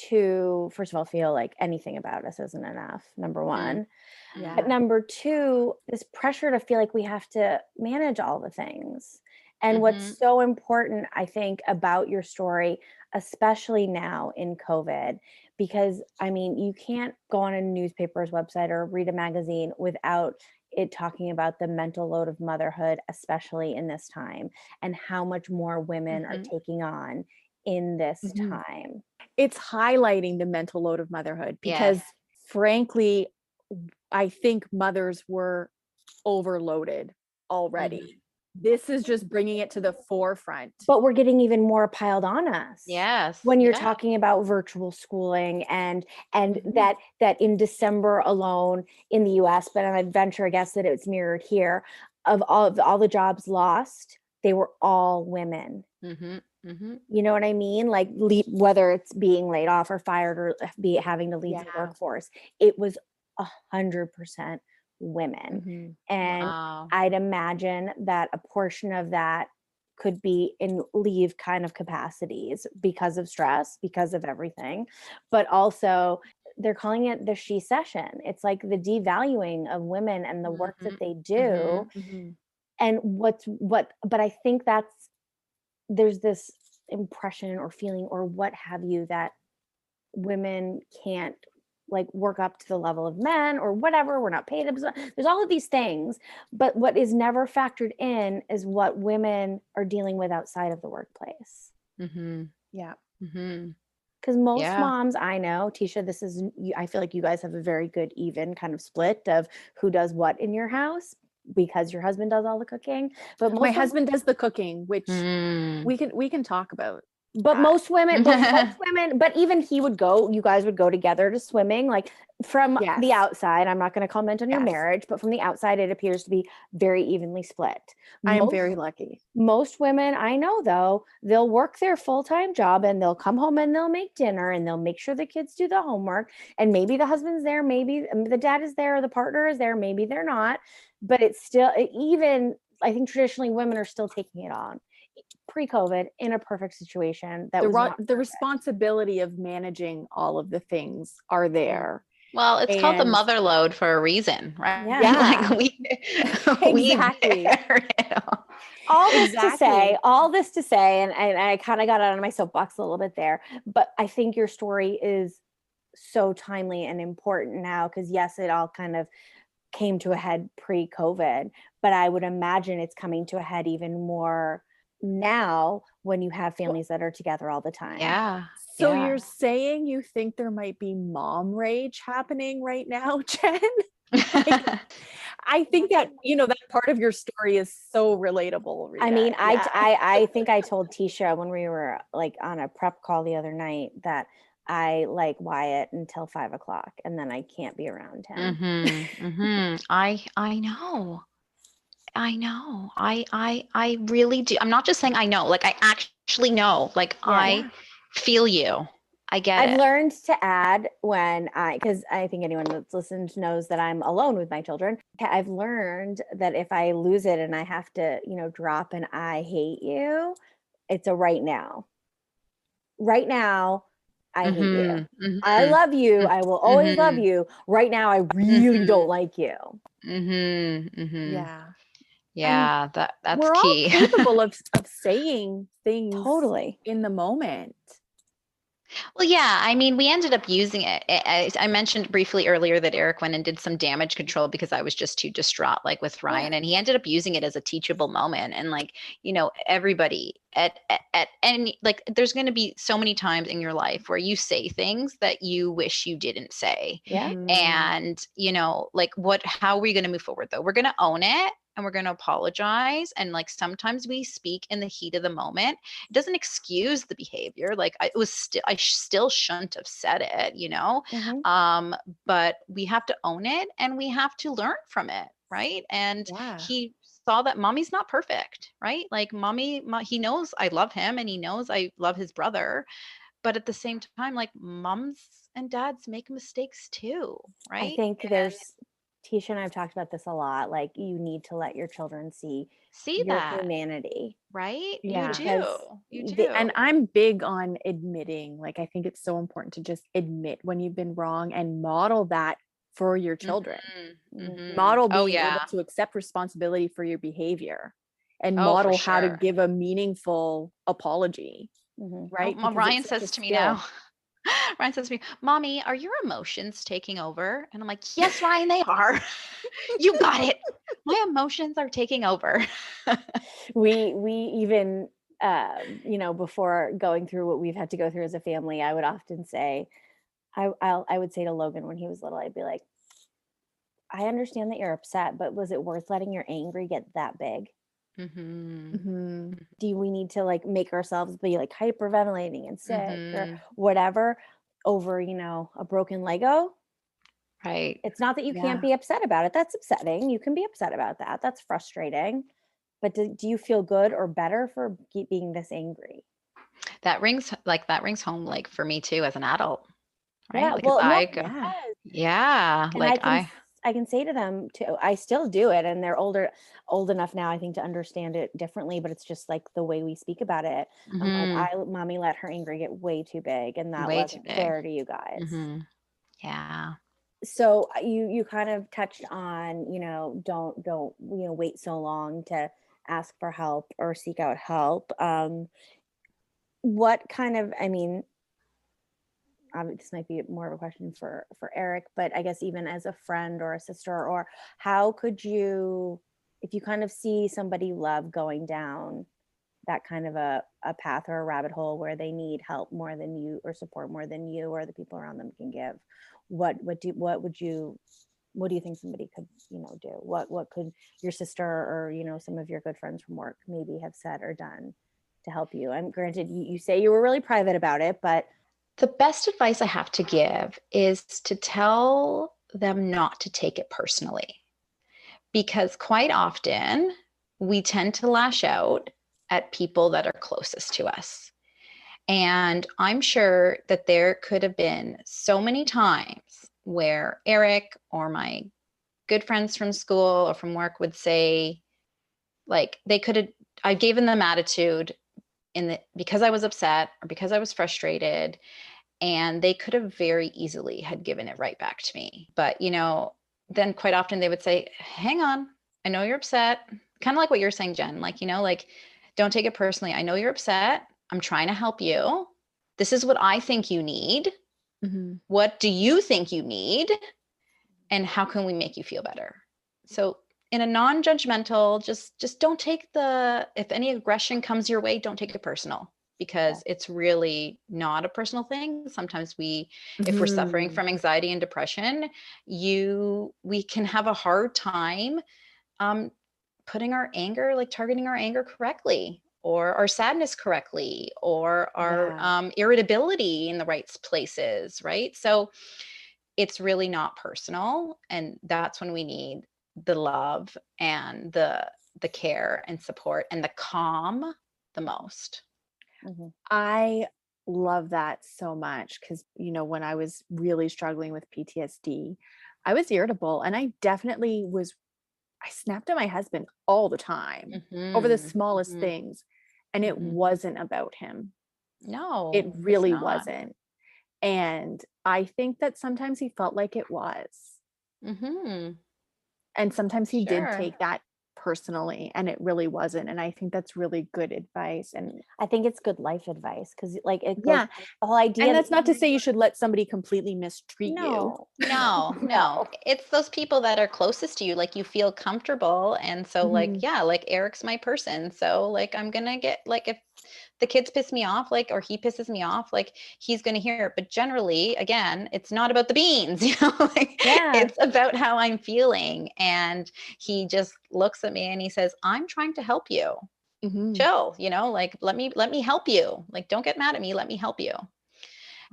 to first of all feel like anything about us isn't enough, number one. But number two, this pressure to feel like we have to manage all the things. And what's so important, I think, about your story, especially now in COVID, because I mean, you can't go on a newspaper's website or read a magazine without it talking about the mental load of motherhood, especially in this time, and how much more women are taking on in this time. It's highlighting the mental load of motherhood because frankly, I think mothers were overloaded already. This is just bringing it to the forefront. But we're getting even more piled on us. Yes. When you're talking about virtual schooling and that in December alone in the US, but I'd venture a guess that it's mirrored here, of all the jobs lost, they were all women. You know what I mean? Like whether it's being laid off or fired or having to leave the workforce, it was 100% women. And I'd imagine that a portion of that could be in leave kind of capacities because of stress, because of everything. But also they're calling it the she session. It's like the devaluing of women and the work that they do. And but I think there's this impression or feeling or what have you that women can't like work up to the level of men or whatever. We're not paid. There's all of these things, but what is never factored in is what women are dealing with outside of the workplace. Yeah. Because most moms I know, Tisha, I feel like you guys have a very good even kind of split of who does what in your house, because your husband does all the cooking. But my husband does the cooking, which we can talk about. But most women, but even you guys would go together to swimming, like from the outside. I'm not going to comment on your marriage, but from the outside, it appears to be very evenly split. I am very lucky. Most women I know, though, they'll work their full-time job and they'll come home and they'll make dinner and they'll make sure the kids do the homework. And maybe the husband's there, maybe the dad is there, or the partner is there, maybe they're not. But it's still, even I think traditionally women are still taking it on. pre-COVID in a perfect situation that The, was not the perfect. responsibility of managing all of the things are there. Well, it's called the And- mother load for a reason, right? Yeah. Like we Exactly. bear it all. All this to say, and I kind of got out of my soapbox a little bit there, but I think your story is so timely and important now, because yes, it all kind of came to a head pre-COVID, but I would imagine it's coming to a head even more now when you have families that are together all the time. Yeah. So yeah. you're saying you think there might be mom rage happening right now, Jen? Like, I think that, that part of your story is so relatable, Rita. I mean, Yeah. I think I told Tisha when we were like on a prep call the other night that I like Wyatt until 5 o'clock and then I can't be around him. I know. I really do. I'm not just saying I know, like I actually know, like I feel you. I get I've it. learned to add because I think anyone that's listened knows that I'm alone with my children. I've learned that if I lose it and I have to, drop an I hate you, it's a right now. Right now, I hate you. I love you. I will always love you. Right now, I really don't like you. Yeah. Yeah, that's we're key. all capable of saying things Totally in the moment. Well, yeah, I mean, we ended up using it. I mentioned briefly earlier that Eric went and did some damage control because I was just too distraught, like with Ryan, and he ended up using it as a teachable moment. And like, everybody at any, like, there's going to be so many times in your life where you say things that you wish you didn't say. Yeah. And, like how are we going to move forward though? We're going to own it. And we're going to apologize. And like, sometimes we speak in the heat of the moment. It doesn't excuse the behavior. Like I still shouldn't have said it, but we have to own it and we have to learn from it. Right. And he saw that mommy's not perfect, right? Like he knows I love him and he knows I love his brother. But at the same time, like moms and dads make mistakes too, right? I think Tisha and I've talked about this a lot. Like, you need to let your children see your that humanity. Right? Yeah. You do. And I'm big on admitting, like, I think it's so important to just admit when you've been wrong and model that for your children. Model being able to accept responsibility for your behavior and model how to give a meaningful apology. Right? Ryan says to me now, Ryan says to me, Mommy, are your emotions taking over? And I'm like, yes, Ryan, they are. You got it. My emotions are taking over. We even, before going through what we've had to go through as a family, I would often say, I would say to Logan when he was little, I'd be like, I understand that you're upset, but was it worth letting your anger get that big? Do we need to like make ourselves be like hyperventilating and sick or whatever over, a broken Lego? Right. It's not that you can't be upset about it. That's upsetting. You can be upset about that. That's frustrating. But do you feel good or better for being this angry? That rings home, like for me too, as an adult. Right? Yeah. Like Well, like I can say to them too, I still do it, and they're old enough now, I think, to understand it differently, but it's just like the way we speak about it. I'm like, Mommy let her anger get way too big, and that wasn't fair to you guys. Yeah. So you kind of touched on, don't wait so long to ask for help or seek out help. What kind of, this might be more of a question for Eric, but I guess even as a friend or a sister, or how could you, if you kind of see somebody you love going down that kind of a path or a rabbit hole where they need help more than you, or support more than you or the people around them can give, what do you think somebody could, do? What could your sister or, some of your good friends from work maybe have said or done to help you? I'm granted you say you were really private about it, but the best advice I have to give is to tell them not to take it personally, because quite often we tend to lash out at people that are closest to us. And I'm sure that there could have been so many times where Eric or my good friends from school or from work would say, like, they could have I gave them attitude because I was upset or because I was frustrated, and they could have very easily had given it right back to me. But, then quite often they would say, hang on, I know you're upset. Kind of like what you're saying, Jen, like, don't take it personally. I know you're upset. I'm trying to help you. This is what I think you need. Mm-hmm. What do you think you need? And how can we make you feel better? So in a non-judgmental, just don't take if any aggression comes your way, don't take it personal, because it's really not a personal thing. Sometimes if we're suffering from anxiety and depression, we can have a hard time putting our anger, like targeting our anger correctly, or our sadness correctly, or our irritability in the right places, right? So it's really not personal. And that's when we need the love and the care and support and the calm the most. Mm-hmm. I love that so much because, when I was really struggling with PTSD, I was irritable, and I definitely I snapped at my husband all the time over the smallest things. And it wasn't about him. No, it really wasn't. And I think that sometimes he felt like it was. And sometimes he did take that personally, and it really wasn't. And I think that's really good advice. And I think it's good life advice, because it goes, the whole idea. And that's not to say you should let somebody completely mistreat you. No. It's those people that are closest to you, like you feel comfortable. And so like Eric's my person. So like, I'm going to get, like, if the kids piss me off, like, or he pisses me off, like, he's going to hear it. But generally, again, it's not about the beans, it's about how I'm feeling. And he just looks at me and he says, I'm trying to help you. Chill, like, let me help you. Like, don't get mad at me. Let me help you.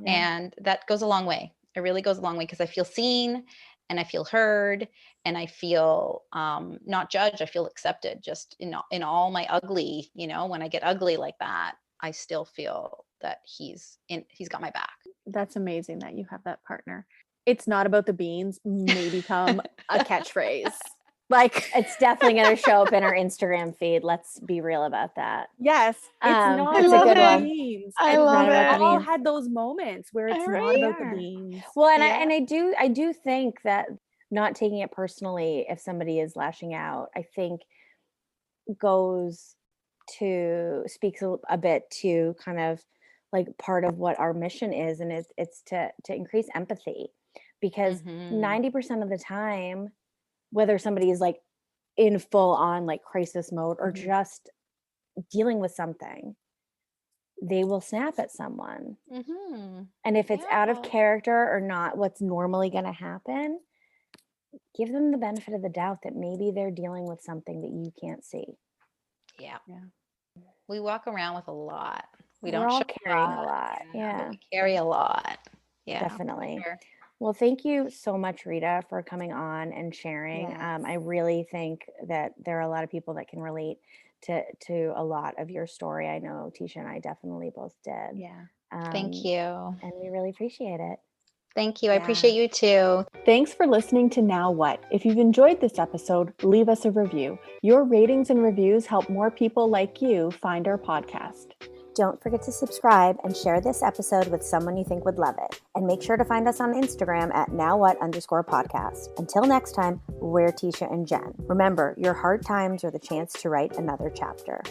And that goes a long way. It really goes a long way, because I feel seen and I feel heard, and I feel not judged. I feel accepted, just in all my ugly, when I get ugly like that, I still feel that he's got my back. That's amazing that you have that partner. It's not about the beans may become a catchphrase. Like, it's definitely going to show up in our Instagram feed. Let's be real about that. Yes. It's not that's about a good the one. beans. I love it. We all had those moments where it's not about the beans. Well, and I do think that not taking it personally if somebody is lashing out, I think speaks a bit to kind of like part of what our mission is, and it's to increase empathy, because 90% of the time, whether somebody is like in full on like crisis mode or just dealing with something, they will snap at someone. And if it's out of character or not what's normally going to happen, give them the benefit of the doubt that maybe they're dealing with something that you can't see. Yeah. We walk around with a lot. We're all carrying a lot. Yeah. We carry a lot. Yeah. Definitely. Sure. Well, thank you so much, Rita, for coming on and sharing. Yes. I really think that there are a lot of people that can relate to a lot of your story. I know Tisha and I definitely both did. Yeah. Thank you. And we really appreciate it. Thank you. I appreciate you too. Thanks for listening to Now What? If you've enjoyed this episode, leave us a review. Your ratings and reviews help more people like you find our podcast. Don't forget to subscribe and share this episode with someone you think would love it. And make sure to find us on Instagram at nowwhat_podcast. Until next time, we're Tisha and Jen. Remember, your hard times are the chance to write another chapter.